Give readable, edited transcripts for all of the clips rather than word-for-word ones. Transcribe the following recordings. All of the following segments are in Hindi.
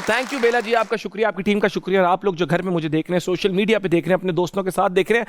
थैंक यू बेला जी, आपका शुक्रिया, आपकी टीम का शुक्रिया। और आप लोग जो घर में मुझे देख रहे हैं, सोशल मीडिया पे देख रहे हैं, अपने दोस्तों के साथ देख रहे हैं,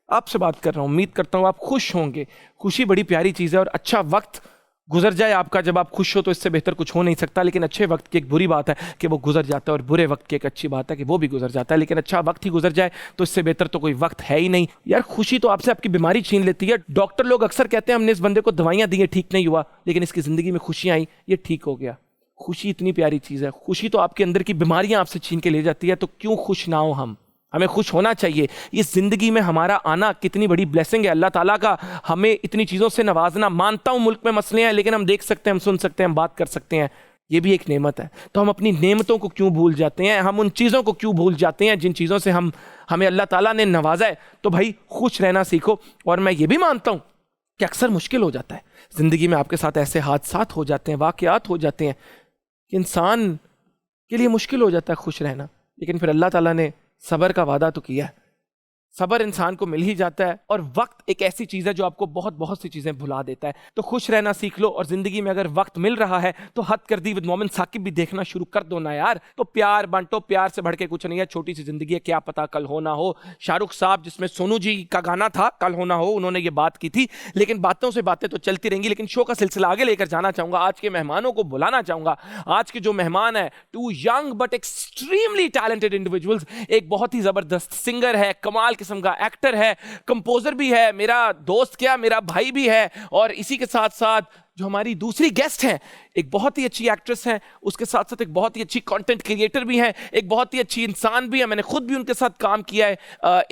आपसे बात कर रहा हूँ, उम्मीद करता हूँ आप खुश होंगे। खुशी बड़ी प्यारी चीज़ है और अच्छा वक्त गुजर जाए आपका जब आप खुश हो तो इससे बेहतर कुछ हो नहीं सकता। लेकिन अच्छे वक्त की एक बुरी बात है कि वो गुजर जाता है और बुरे वक्त की एक अच्छी बात है कि वो भी गुजर जाता है। लेकिन अच्छा वक्त ही गुजर जाए तो इससे बेहतर तो कोई वक्त है ही नहीं। यार खुशी तो आपसे आपकी बीमारी छीन लेती है। डॉक्टर लोग अक्सर कहते हैं हमने इस बंदे को दवाइयाँ दी, ठीक नहीं हुआ, लेकिन इसकी ज़िंदगी में खुशियाँ आई, ये ठीक हो गया। खुशी इतनी प्यारी चीज़ है। खुशी तो आपके अंदर की बीमारियाँ आपसे छीन के ले जाती है, तो क्यों खुश ना हो हम? हमें खुश होना चाहिए। इस ज़िंदगी में हमारा आना कितनी बड़ी ब्लेसिंग है, अल्लाह ताला का हमें इतनी चीज़ों से नवाजना। मानता हूँ मुल्क में मसले हैं, लेकिन हम देख सकते हैं, हम सुन सकते हैं, हम बात कर सकते हैं, ये भी एक नेमत है। तो हम अपनी नेमतों को क्यों भूल जाते हैं? हम उन चीज़ों को क्यों भूल जाते हैं जिन चीज़ों से हमें अल्लाह ताला ने नवाजा है? तो भाई खुश रहना सीखो। और मैं ये भी मानता हूँ कि अक्सर मुश्किल हो जाता है ज़िंदगी में, आपके साथ ऐसे हादसात हो जाते हैं, वाक़यात हो जाते हैं कि इंसान के लिए मुश्किल हो जाता है खुश रहना। लेकिन फिर अल्लाह ताला ने सब्र का वादा तो किया है, सब्र इंसान को मिल ही जाता है। और वक्त एक ऐसी चीज़ है जो आपको बहुत बहुत सी चीज़ें भुला देता है। तो खुश रहना सीख लो। और ज़िंदगी में अगर वक्त मिल रहा है तो हद कर दी विद मोमिन साकिब भी देखना शुरू कर दो ना यार। तो प्यार बांटो, प्यार से बढ़ के कुछ नहीं है। छोटी सी ज़िंदगी है, क्या पता कल हो ना हो। शाहरुख साहब, जिसमें सोनू जी का गाना था कल हो ना हो, उन्होंने ये बात की थी। लेकिन बातों से बातें तो चलती रहेंगी, लेकिन शो का सिलसिला आगे लेकर जाना चाहूँगा। आज के मेहमानों को बुलाना चाहूँगा। आज के जो मेहमान है, too young but extremely talented individuals. एक बहुत ही ज़बरदस्त सिंगर है, कमाल किस्म का एक्टर है, कंपोजर भी है, मेरा दोस्त क्या मेरा भाई भी है। और इसी के साथ साथ जो हमारी दूसरी गेस्ट हैं, एक बहुत ही अच्छी एक्ट्रेस हैं, उसके साथ साथ एक बहुत ही अच्छी कंटेंट क्रिएटर भी हैं, एक बहुत ही अच्छी इंसान भी है। मैंने खुद भी उनके साथ काम किया है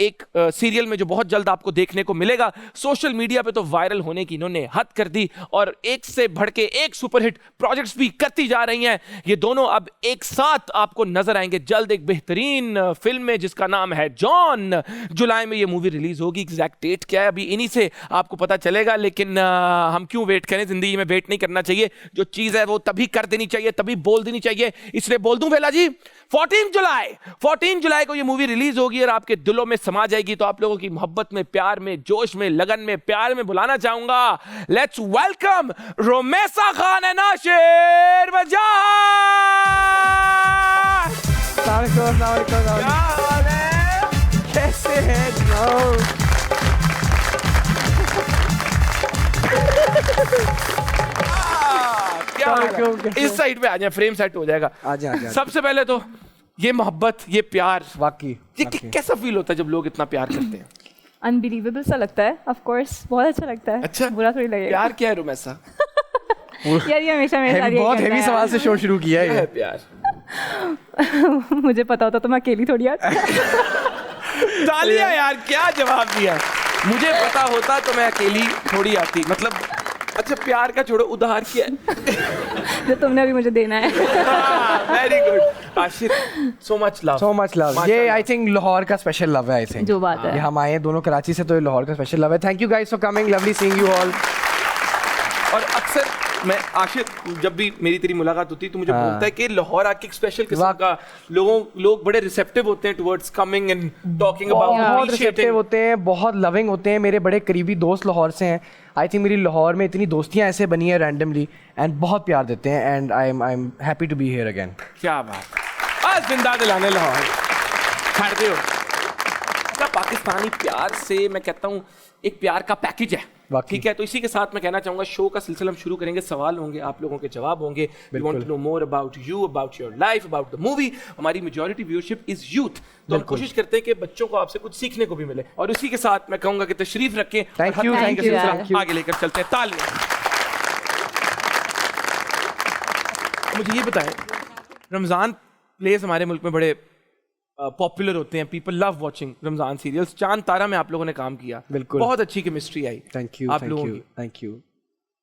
एक सीरियल में जो बहुत जल्द आपको देखने को मिलेगा। सोशल मीडिया पे तो वायरल होने की इन्होंने हद कर दी और एक से बढ़ के एक सुपरहिट प्रोजेक्ट्स भी करती जा रही हैं। ये दोनों अब एक साथ आपको नजर आएंगे जल्द एक बेहतरीन फिल्म में जिसका नाम है जॉन। जुलाई में ये मूवी रिलीज होगी। एग्जैक्ट डेट क्या है अभी इन्हीं से आपको पता चलेगा। लेकिन हम क्यों वेट करें, जिंदगी में वेट नहीं करना चाहिए। जो चीज है वो तभी कर देनी चाहिए, तभी बोल देनी चाहिए। इसलिए बोल दूं बेला जी, 14 जुलाई को ये मूवी रिलीज होगी और आपके दिलों में समा जाएगी। तो आप लोगों की मोहब्बत में, प्यार में, जोश में, लगन में, प्यार में बुलाना चाहूंगा। Let's welcome Romesa Khan and Nashir Wajah. क्या हाल है, कैसे हैं? इस साइड पे आ जाए, फ्रेम सेट हो जाएगा। आजा। सबसे पहले तो ये मोहब्बत, ये प्यार, वाकई ये कैसा फील होता है जब लोग इतना प्यार करते हैं? अनबिलीवेबल सा लगता है, ऑफ कोर्स बहुत अच्छा लगता है। अच्छा, बुरा थोड़ी लगेगा। प्यार क्या है रोमेसा? यार ये हमेशा मेरे साथ बहुत हेवी सवाल से शो शुरू किया है। प्यार मुझे पता होता तो मैं अकेली थोड़ी आती। तालियां यार, क्या जवाब दिया। मुझे पता होता तो मैं अकेली थोड़ी आती, मतलब अच्छा प्यार का छोड़ो, उधार किया जो तुमने अभी मुझे देना है। Very good Ashir, so much love. ये आई थिंक लाहौर का स्पेशल लव है। आई थिंक जो बात है, ये हम आए दोनों कराची से, तो ये लाहौर का स्पेशल लव है। Thank you guys for coming, lovely seeing you all. और अक्सर मैं आशिर, जब भी मेरी तेरी मुलाकात होती है तो मुझे बोलता है कि लाहौर आके एक स्पेशल किस्म का लोग बड़े रिसेप्टिव होते हैं towards coming and talking about, बहुत रिसेप्टिव होते हैं, बहुत लविंग होते हैं। मेरे बड़े करीबी दोस्त लाहौर से हैं। आई थिंक मेरी लाहौर में इतनी दोस्तियां ऐसे बनी है रैंडमली, एंड बहुत प्यार देते हैं। And I am happy to be here again. क्या बात, आज जिंदा दिलाने लाहौर छाड़ दो। पाकिस्तानी प्यार से मैं कहता हूँ एक प्यार का पैकेज है, ठीक है। तो इसी के साथ मैं कहना चाहूंगा शो का सिलसिला हम शुरू करेंगे। सवाल होंगे, आप लोगों के जवाब होंगे। We want to know more about you, about your life, about the movie. हमारी मेजॉरिटी व्यूअरशिप इज यूथ, तो हम कोशिश करते हैं कि बच्चों को आपसे कुछ सीखने को भी मिले। और इसी के साथ मैं कहूंगा कि तशरीफ रखें, थैंक यू आगे लेकर चलते हैं। तालियां। मुझे ये बताएं, रमजान प्लेस हमारे मुल्क में बड़े पॉपुलर होते हैं, people love watching Ramzan serials. Chand Tara में आप लोगों ने काम किया, बिल्कुल बहुत अच्छी केमिस्ट्री आई। थैंक यू आप लोगों की। Thank you.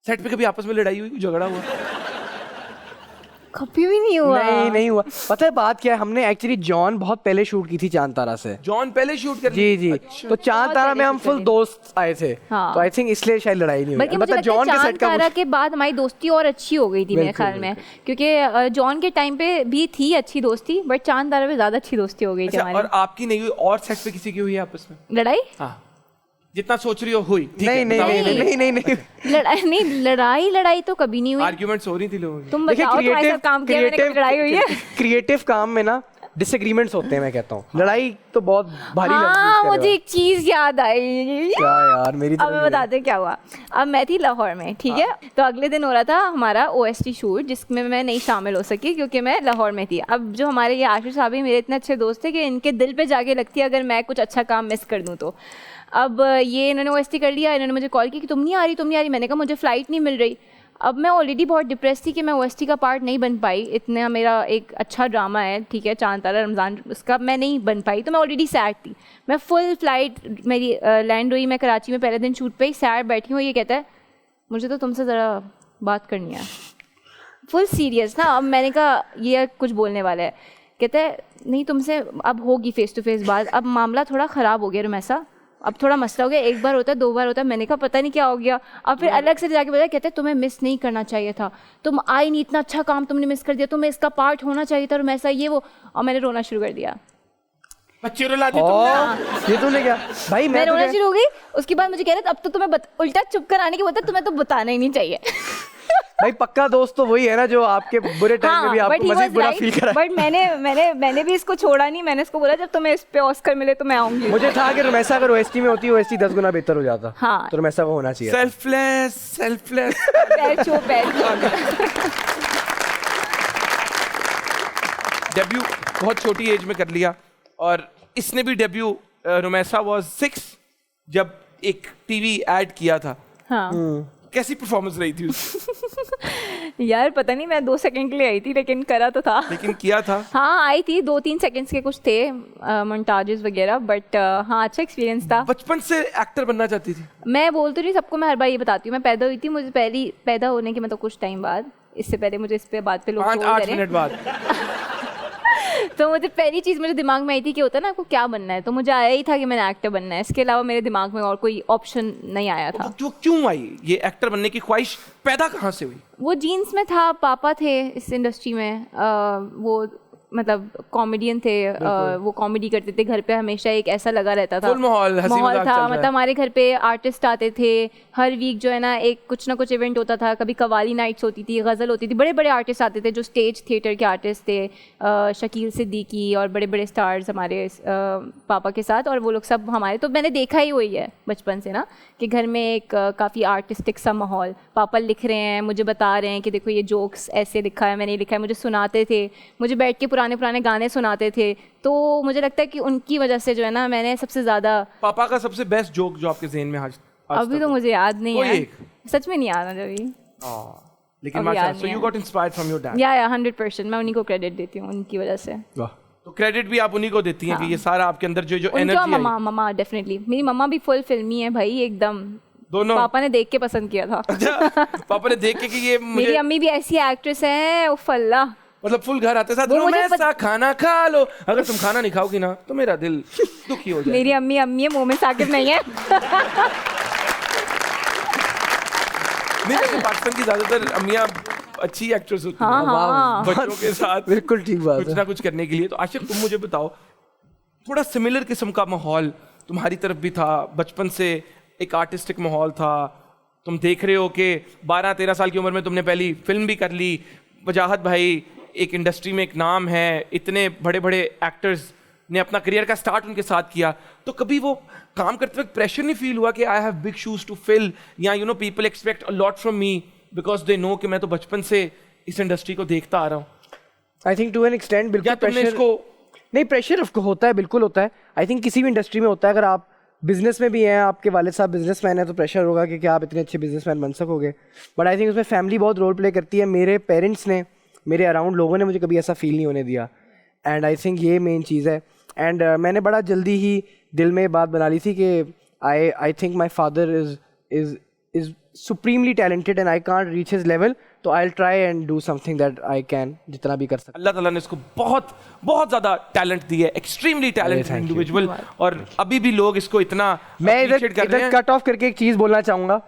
सेट पे कभी आपस में लड़ाई हुई, झगड़ा हुआ? कभी भी नहीं हुआ। नहीं हुआ। पता है बात क्या है, हमने एक्चुअली जॉन बहुत पहले शूट की थी चांद तारा से। जॉन पहले शूट कर? जी। अच्छा। तो चांद तारा में हम फुल दोस्त आए थे। हाँ। तो आई थिंक इसलिए शायद लड़ाई नहीं हुई। मतलब जॉन के सेट का तारा के बाद हमारी दोस्ती और अच्छी हो गई थी मेरे ख्याल में, क्योंकि जॉन के टाइम पे भी थी अच्छी दोस्ती, बट चांद तारा में ज्यादा अच्छी दोस्ती हो गई थी हमारी। और आपकी नहीं हुई और सेट पे किसी की हुई आपस में लड़ाई? हाँ। जितना सोच रही हो हुई? नहीं नहीं नहीं नहीं नहीं नहीं नहीं, लड़ाई तो कभी नहीं हुई। आर्ग्यूमेंट्स हो रही थी लोगों की। तुम बताओ, तुम्हारे साथ काम किया मैंने, कभी लड़ाई हुई है? क्रिएटिव काम में ना डिसएग्रीमेंट्स होते हैं, मैं कहता हूँ। लड़ाई तो बहुत भारी लफ्ज़ यूज़ हाँ, कर रहे हो। मुझे एक चीज याद आई। क्या यार, मेरी अब मैं बताते हैं क्या हुआ। अब मैं थी लाहौर में, ठीक है, तो अगले दिन हो रहा था हमारा OST शूट, जिसमें मैं नहीं शामिल हो सकी क्योंकि मैं लाहौर में थी। अब जो हमारे ये आशीष साहब ही मेरे इतने अच्छे दोस्त थे कि इनके दिल पे जाके लगती है अगर मैं कुछ अच्छा काम मिस कर दूँ तो। अब ये इन्होंने OST कर लिया, इन्होंने मुझे कॉल की कि तुम नहीं आ रही। मैंने कहा मुझे फ़्लाइट नहीं मिल रही। अब मैं ऑलरेडी बहुत डिप्रेस थी कि मैं OST का पार्ट नहीं बन पाई। इतना मेरा एक अच्छा ड्रामा है, ठीक है, चांद तारा रमज़ान, उसका मैं नहीं बन पाई, तो मैं ऑलरेडी सैड थी। मैं फुल फ्लाइट मेरी लैंड हुई, मैं कराची में पहले दिन शूट पे ही सैड बैठी हूँ। ये कहता है मुझे तो तुमसे ज़रा बात करनी है, फुल सीरियस ना। अब मैंने कहा ये कुछ बोलने वाला है। कहता है नहीं तुमसे अब होगी फेस टू फेस बात, अब मामला थोड़ा ख़राब हो गया रुमैसा, अब थोड़ा मसला हो गया, एक बार होता है 2 बार होता है। मैंने कहा पता नहीं क्या हो गया। अब फिर अलग से जाके बताया, कहते तुम्हें मिस नहीं करना चाहिए था, तुम आई नहीं, इतना अच्छा काम तुमने मिस कर दिया, तुम्हें इसका पार्ट होना चाहिए था, और ऐसा ये वो। और मैंने रोना शुरू कर दिया। बच्चे रुला दी तुमने। ये तूने क्या भाई? मैं रोना शुरू हो गई। उसके बाद मुझे कह रहे अब तो तुम्हें उल्टा चुप कर आने की बोलता, तुम्हें तो बताना ही नहीं चाहिए। भाई पक्का दोस्त तो वही है ना जो आपके बुरे टाइम में भी आपको मजीद बुरा फील करा। बट मैंने भी इसको छोड़ा नहीं। मैंने इसको बोला जब तुम्हें इस पे ऑस्कर मिले तो मैं आऊंगी। मुझे था कि रुमैसा अगर OST में होती, OST 10 गुना बेहतर हो जाता। हाँ। तो रुमैसा वो होना चाहिए। सेल्फलेस पैर छो। डेब्यू बहुत छोटी एज में कर लिया, और इसने भी डेब्यू, रुमैसा वाज 6 जब एक टीवी ऐड किया था। हाँ। कैसी परफॉर्मेंस रही थी उसकी? यार पता नहीं, मैं 2 सेकंड के लिए आई थी लेकिन करा तो था। लेकिन किया था। हाँ आई थी, 2-3 सेकंड्स के कुछ थे मोन्टाजेस वगैरह, बट हाँ अच्छा एक्सपीरियंस था। बचपन से एक्टर बनना चाहती थी? मैं बोल तो नहीं सबको, मैं हर बार ये बताती हूँ, मैं पैदा हुई थी, मुझे पहली पैदा होने के मतलब कुछ टाइम बाद, इससे पहले मुझे इस पे बात पे लोग 5-8 मिनट बाद तो मुझे पहली चीज़ मेरे दिमाग में आई थी कि होता है ना आपको क्या बनना है, तो मुझे आया ही था कि मैंने एक्टर बनना है। इसके अलावा मेरे दिमाग में और कोई ऑप्शन नहीं आया था। जो क्यों आई ये एक्टर बनने की ख्वाहिश, पैदा कहाँ से हुई? वो जीन्स में था, पापा थे इस इंडस्ट्री में, वो मतलब कॉमेडियन थे, वो कॉमेडी करते थे घर पे, हमेशा एक ऐसा लगा रहता था, फुल माहौल हंसी मजाक चल था। रहा है। मतलब हमारे घर पे आर्टिस्ट आते थे, हर वीक जो है ना एक कुछ ना कुछ इवेंट होता था, कभी कवाली नाइट्स होती थी, गज़ल होती थी, बड़े बड़े आर्टिस्ट आते थे जो स्टेज थिएटर के आर्टिस्ट थे, शकील सिद्दीकी और बड़े बड़े स्टार्स हमारे पापा के साथ, और वो लोग सब हमारे, तो मैंने देखा ही वही है बचपन से ना कि घर में एक काफ़ी आर्टिस्टिक सा माहौल। पापा लिख रहे हैं, मुझे बता रहे हैं कि देखो ये जोक्स ऐसे लिखा है, मैंने लिखा है, मुझे सुनाते थे, मुझे बैठ के पुराने पुराने गाने सुनाते थे। तो मुझे लगता है कि उनकी वजह से जो है ना मैंने सबसे ज़्यादा। पापा का सबसे बेस्ट जोक जो आपके ज़हन में आज अभी तो मुझे याद नहीं है, एक? सच में नहीं याद अभी। लेकिन अभी माशाल्लाह, याद सो नहीं यू है। Got inspired from your dad. या 100% मैं उन्हीं को क्रेडिट देती हूँ, उनकी वजह से। तो क्रेडिट भी आप उन्हीं को देती हैं कि ये सारा आपके अंदर जो उनका एनर्जी मम्मा मम्मा डेफिनेटली, मेरी मम्मा भी फुल फिल्मी है भाई एकदम। दोनों? पापा ने देख के पसंद किया था। अच्छा, पापा ने देख के कि ये मेरी मुझे, अम्मी भी ऐसी एक्ट्रेस है, उफ अल्लाह। मतलब फुल घर आते साथ वो मुझे ऐसा खाना खा लो, अगर तुम खाना नहीं खाओगी ना तो मेरा दिल दुखी हो जाए। मेरी अम्मी है, मुंह में साकिब नहीं है। नहीं, वैसे पाकिस्तान की ज्यादातर अम्मियां अच्छी एक्ट्रेस होती हैं। हाँ। बच्चों के साथ बिल्कुल ठीक बात कुछ ना कुछ करने के लिए। तो आशिक तुम मुझे बताओ, थोड़ा सिमिलर किस्म का माहौल तुम्हारी तरफ भी था बचपन से, एक आर्टिस्टिक माहौल था, तुम देख रहे हो कि 12-13 साल की उम्र में तुमने पहली फिल्म भी कर ली, वजाहत भाई एक इंडस्ट्री में एक नाम है, इतने बड़े बड़े एक्टर्स ने अपना करियर का स्टार्ट उनके साथ किया, तो कभी वो काम करते वक्त प्रेशर नहीं फील हुआ कि I have big shoes to fill, या you know people expect a lot from me because they know कि मैं तो बचपन से इस इंडस्ट्री को देखता आ रहा हूँ? I think to an extent बिल्कुल तुमने इसको नहीं, प्रेशर होता है, बिल्कुल होता है। आई थिंक किसी भी इंडस्ट्री में होता है। अगर आप बिजनेस में भी हैं, आपके वालिद साहब बिजनेसमैन हैं, तो प्रेशर होगा कि क्या आप इतने अच्छे बिजनेसमैन बन सकोगे। बट आई थिंक उसमें फैमिली बहुत रोल प्ले करती है। मेरे पेरेंट्स ने, मेरे अराउंड लोगों ने मुझे कभी ऐसा फील नहीं होने दिया, एंड आई थिंक ये मेन चीज़ है। एंड मैंने बड़ा जल्दी ही दिल में बात बना ली थी कि I think my father is supremely talented and I can't reach his level, तो I will try and do something that I can, जितना भी कर सकता। अल्लाह ताला ने इसको बहुत बहुत ज्यादा टैलेंट दिया है, एक्सट्रीमली टैलेंटेड इंडिविजुअल, और अभी भी लोग इसको इतना मैं appreciate कर रहे इधर हैं। कट ऑफ करके एक चीज़ बोलना चाहूँगा।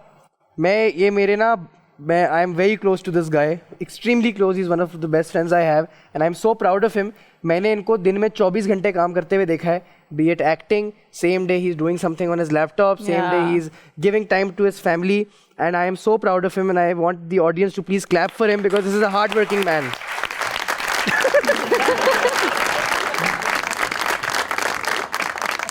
मैं I am very close to this guy, extremely close, is one of the best friends I have and I am so proud of him. मैंने इनको दिन में 24 घंटे काम करते हुए देखा है। be it acting, same day he's doing something on his laptop, same day Yeah. he's giving time to his family, and I am so proud of him, and I want the audience to please clap for him because this is a hard-working man.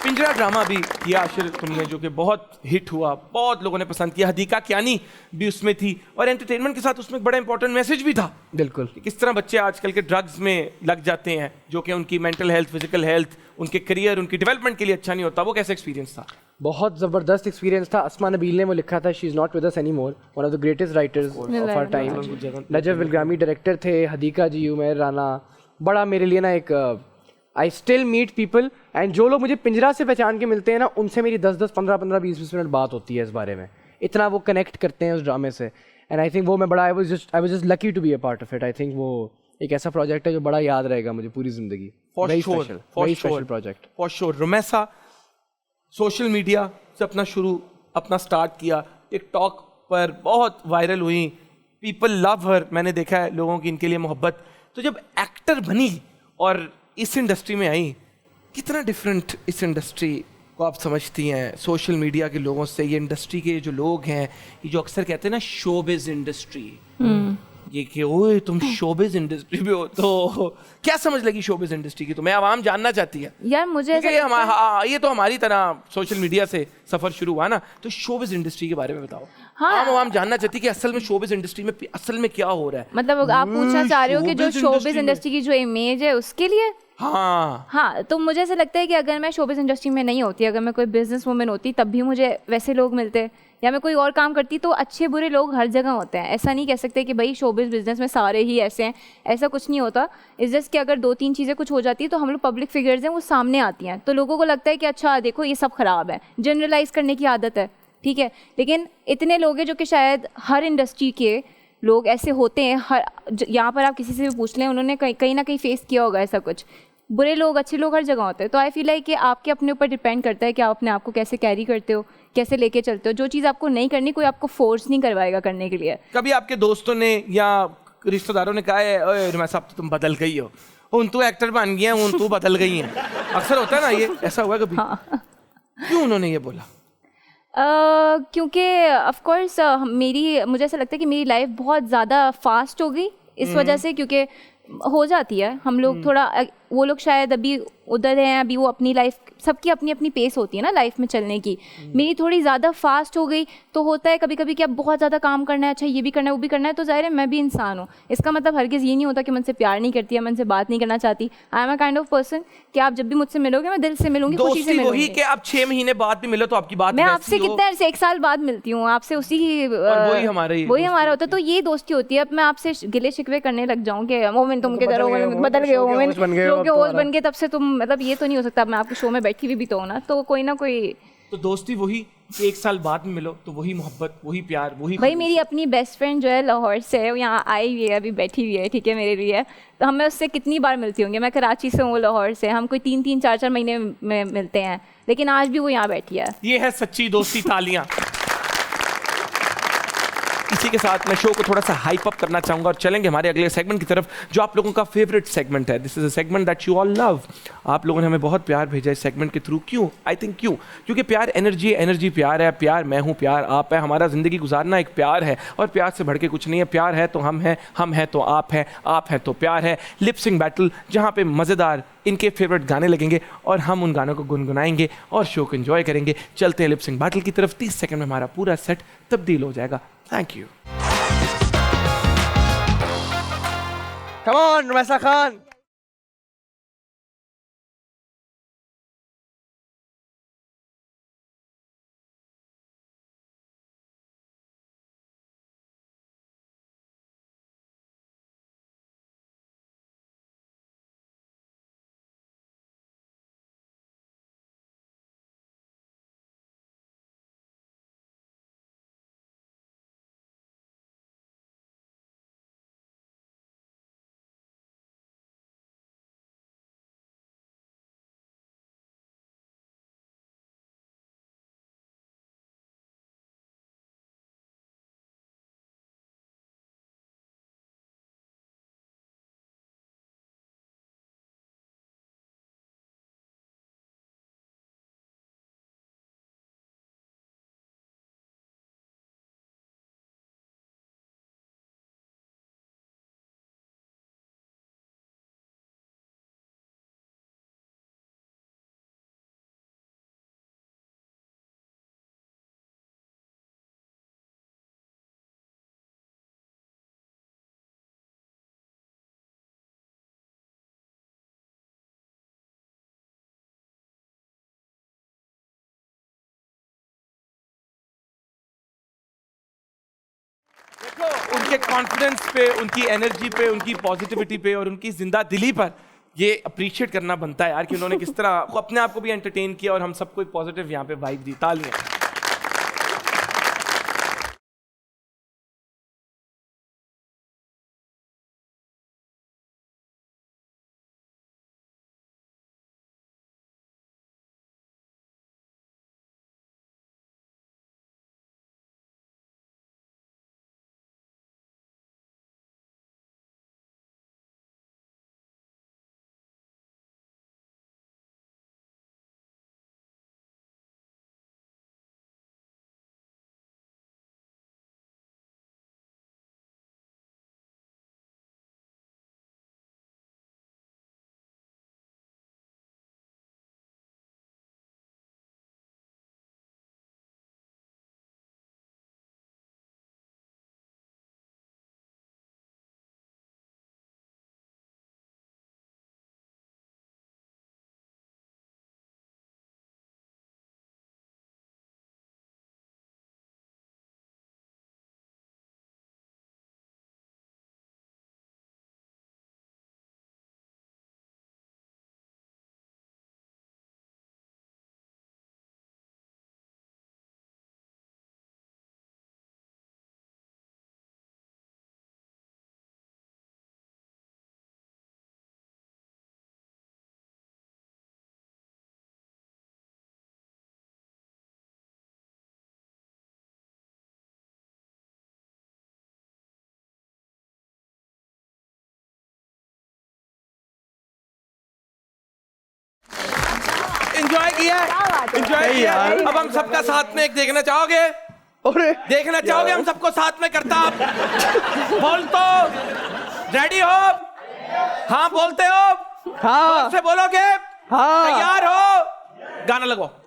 पिंजरा ड्रामा भी किया आशिर तुमने, जो कि बहुत हिट हुआ, बहुत लोगों ने पसंद किया। हदीका कियानी भी उसमें थी, और एंटरटेनमेंट के साथ उसमें एक बड़ा इंपॉर्टेंट मैसेज भी था बिल्कुल। कि किस तरह बच्चे आजकल के ड्रग्स में लग जाते हैं, जो कि उनकी मेंटल हेल्थ, फिजिकल हेल्थ, उनके करियर, उनकी डेवलपमेंट के लिए अच्छा नहीं होता। वो कैसा एक्सपीरियंस था? बहुत ज़बरदस्त एक्सपीरियंस था। अस्मा नबील ने वो लिखा था, she is not with us any more, one of the greatest writers of our time. Najaf Bilgrami director थे, हदीका जी, उमैर राना। बड़ा मेरे लिए ना एक I still meet people, and जो लोग मुझे पिंजरा से पहचान के मिलते हैं ना, उनसे मेरी 10-10, 15-15, 20-20 मिनट बात होती है इस बारे में। इतना वो कनेक्ट करते हैं उस ड्रामे से, एंड आई थिंक वो मैं बड़ा I was just lucky to be a part of it. I think वो एक ऐसा प्रोजेक्ट है जो बड़ा याद रहेगा मुझे पूरी जिंदगी। Very special project for sure. Rumaisa social media से अपना स्टार्ट किया, टिकटॉक पर बहुत वायरल हुई, पीपल लव हर, मैंने देखा है लोगों की इनके लिए मोहब्बत। तो जब एक्टर बनी और इस इंडस्ट्री में आई, कितना डिफरेंट इस इंडस्ट्री को आप समझती हैं सोशल मीडिया के लोगों से? ये इंडस्ट्री के जो लोग हैं, ये जो अक्सर कहते हैं ना शोबिज इंडस्ट्री, ये कि ओए तुम शोबिज इंडस्ट्री में हो, तो क्या समझ लगी शोबिज इंडस्ट्री की तुम्हें? आवाम जानना चाहती है यार मुझे क्योंकि ये तो हमारी तरह सोशल मीडिया से सफर शुरू हुआ ना। तो शोबिज इंडस्ट्री के बारे में बताओ। हाँ। आवाम जानना चाहती है कि असल में शोबिज इंडस्ट्री में असल में क्या हो रहा है। मतलब आप पूछना चाह रहे हो कि जो showbiz शोबिज industry इंडस्ट्री की जो इमेज है उसके लिए? हाँ, तो मुझे ऐसा लगता है कि अगर मैं शोबिज इंडस्ट्री में नहीं होती, अगर मैं कोई बिजनेस वूमेन होती, तब भी मुझे वैसे लोग मिलते, या मैं कोई और काम करती, तो अच्छे बुरे लोग हर जगह होते हैं। ऐसा नहीं कह सकते कि भाई शोबिज बिजनेस में सारे ही ऐसे हैं, ऐसा कुछ नहीं होता। इस जस्ट कि अगर 2-3 चीज़ें कुछ हो जाती है तो हम लोग पब्लिक फिगर्स हैं, वो सामने आती हैं, तो लोगों को लगता है कि अच्छा देखो ये सब खराब है, जनरलाइज करने की आदत है, ठीक है। लेकिन इतने लोग हैं जो कि शायद हर इंडस्ट्री के लोग ऐसे होते हैं, यहाँ पर आप किसी से भी पूछ लें, उन्होंने कहीं ना कहीं फेस किया होगा ऐसा कुछ। बुरे लोग, अच्छे लोग हर जगह होते हैं। तो आई फील लाइक कि आपके अपने ऊपर डिपेंड करता है कि आप अपने आप को कैसे कैरी करते हो, कैसे लेके चलते हो। जो चीज़ आपको नहीं करनी, कोई आपको फोर्स नहीं करवाएगा करने के लिए। कभी आपके दोस्तों ने या रिश्तेदारों ने कहा है ओए रुमैसा अब तो तुम बदल गई हो, उन तू एक्टर बन गई है, उन तू बदल गई है? अक्सर होता है ना ये, ऐसा हुआ कभी? हाँ। क्यों उन्होंने ये बोला? क्योंकि ऑफ कोर्स मुझे ऐसा लगता है कि मेरी लाइफ बहुत ज़्यादा फास्ट हो गई इस वजह से, क्योंकि हो जाती है हम लोग थोड़ा, वो लोग शायद अभी उधर हैं, अभी वो अपनी लाइफ, सबकी अपनी अपनी पेस होती है ना लाइफ में चलने की। मेरी थोड़ी ज़्यादा फास्ट हो गई, तो होता है कभी कभी कि अब बहुत ज़्यादा काम करना है, अच्छा ये भी करना है वो भी करना है, तो जाहिर है मैं भी इंसान हूँ। इसका मतलब हरगिज़ ये नहीं होता कि मुझसे प्यार नहीं करती है, मैं उनसे बात नहीं करना चाहती। I am a kind of person कि आप जब भी मुझसे मिलोगे मैं दिल से मिलूंगी, खुशी से दोस्ती वही मिलूंगी। कि आप 6 महीने बाद भी मिलो तो आपकी बात मैं वैसी आपसे हो। कितने अरसे, 1 साल बाद मिलती हूँ आपसे, उसी की और वही हमारा होता है, तो ये दोस्ती होती है। अब मैं आपसे गिले शिकवे करने लग जाऊँ कि मोमिन तुम किधर हो, बदल गए हो, मोमिन लोग के होस्ट बन गए तब से तुम, मतलब ये तो नहीं हो सकता। अब मैं आपके शो में बैठी हुई भी तो हूँ ना, तो कोई ना कोई। तो दोस्ती वही कि 1 साल बाद में मिलो तो वही मोहब्बत, वही प्यार, वही भाई मेरी अपनी बेस्ट फ्रेंड जो है लाहौर से है, वो यहाँ आई हुई है, अभी बैठी हुई है, ठीक है, मेरे लिए। तो हम मैं उससे कितनी बार मिलती होंगी, मैं कराची से हूँ, लाहौर से, हम कोई 3-3, 4-4 महीने में मिलते हैं, लेकिन आज भी वो यहाँ बैठी है। ये है सच्ची दोस्ती। तालियां। इसी के साथ मैं शो को थोड़ा सा हाइप अप करना चाहूंगा और चलेंगे हमारे अगले सेगमेंट की तरफ, जो आप लोगों का फेवरेट सेगमेंट है। This is a segment that you all love. आप लोगों ने हमें बहुत प्यार भेजा इस सेगमेंट के थ्रू। क्यों? आई थिंक क्योंकि प्यार एनर्जी, एनर्जी प्यार है, प्यार मैं हूँ, प्यार आप है। हमारा जिंदगी गुजारना एक प्यार है, और प्यार से बढ़ के कुछ नहीं है। प्यार है तो हम हैं तो आप हैं तो प्यार है। लिप सिंक बैटल, जहाँ पे मज़ेदार इनके फेवरेट गाने लगेंगे और हम उन गानों को गुनगुनाएंगे और शो को एंजॉय करेंगे। चलते हैं लिप सिंक बैटल की तरफ। 30 सेकंड में हमारा पूरा सेट तब्दील हो जाएगा। Thank you. Come on Rumaisa Khan. उनके कॉन्फिडेंस पे, उनकी एनर्जी पे, उनकी पॉजिटिविटी पे और उनकी जिंदा दिली पर ये अप्रिशिएट करना बनता है यार कि उन्होंने किस तरह अपने आप को भी एंटरटेन किया और हम सबको एक पॉजिटिव यहाँ पे वाइब दी। तालियां। एंजॉय किया, एंजॉय किया। अब हम सबका साथ में एक देखना चाहोगे? अरे देखना चाहोगे हम सबको साथ में करता आप? बोल तो, रेडी हो? हाँ बोलते हो? हाँ से बोलोगे? हाँ तैयार हो? गाना लगवाओ।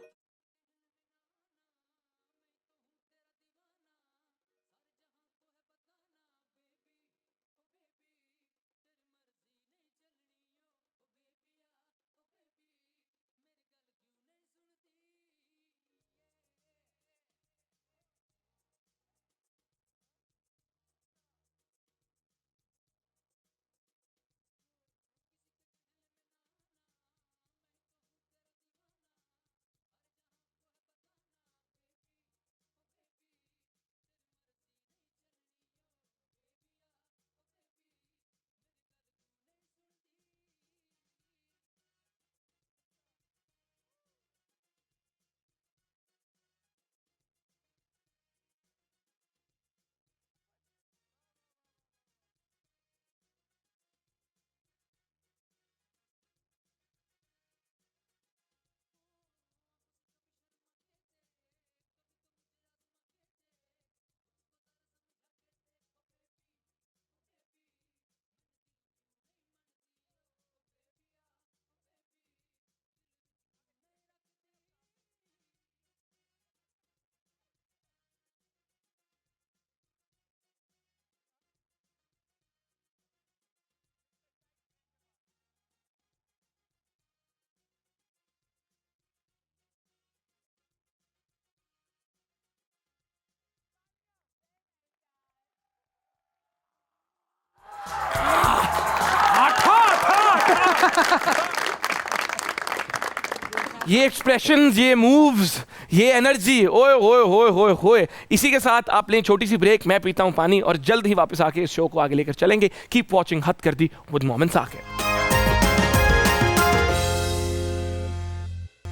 ये एक्सप्रेशंस, ये मूव्स, ये एनर्जी, ओए होए होए होए होए। इसी के साथ आप लें छोटी सी ब्रेक, मैं पीता हूं पानी और जल्द ही वापस आके इस शो को आगे लेकर चलेंगे। कीप वॉचिंग हद कर दी विद मोमेंट्स आके।